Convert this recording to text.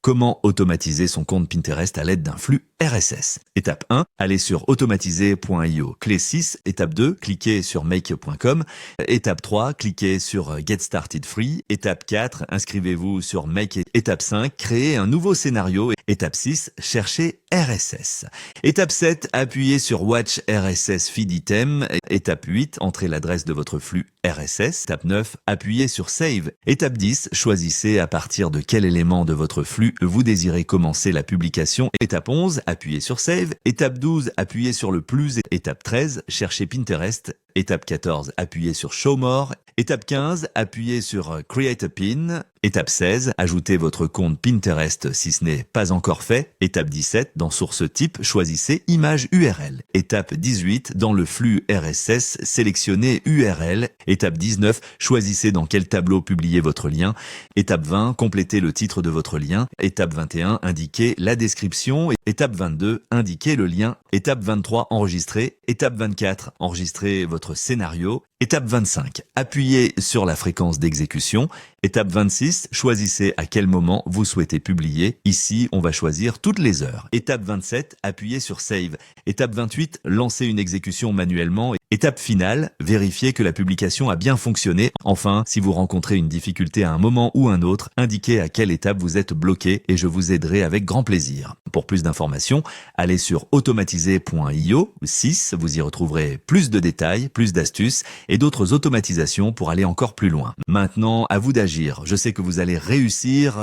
Comment automatiser son compte Pinterest à l'aide d'un flux RSS? Étape 1, allez sur automatiser.io. Clé 6, étape 2, cliquez sur make.com. Étape 3, cliquez sur Get Started Free. Étape 4, inscrivez-vous sur Make. Étape 5, créez un nouveau scénario. Étape 6, cherchez RSS. Étape 7, appuyez sur Watch RSS Feed Item. Étape 8, entrez l'adresse de votre flux RSS. Étape 9, appuyez sur Save. Étape 10, choisissez à partir de quel élément de votre flux vous désirez commencer la publication. Étape 11, appuyez sur Save. Étape 12, appuyez sur le plus. Étape 13, cherchez Pinterest. Étape 14, appuyez sur Show More. Étape 15, appuyez sur Create a Pin. Étape 16, ajoutez votre compte Pinterest si ce n'est pas encore fait. Étape 17, dans source type, choisissez image URL. Étape 18, dans le flux RSS, sélectionnez URL. Étape 19, choisissez dans quel tableau publier votre lien. Étape 20, complétez le titre de votre lien. Étape 21, indiquez la description. Étape 22, indiquez le lien. Étape 23, enregistrez. Étape 24, enregistrez votre scénario. Étape 25, appuyez sur la fréquence d'exécution. Étape 26, choisissez à quel moment vous souhaitez publier. Ici, on va choisir toutes les heures. Étape 27, appuyez sur Save. Étape 28, lancez une exécution manuellement. Étape finale, vérifiez que la publication a bien fonctionné. Enfin, si vous rencontrez une difficulté à un moment ou un autre, indiquez à quelle étape vous êtes bloqué et je vous aiderai avec grand plaisir. Pour plus d'informations, allez sur automatiser.io 6, vous y retrouverez plus de détails, plus d'astuces et d'autres automatisations pour aller encore plus loin. Maintenant, à vous d'agir. Je sais que vous allez réussir.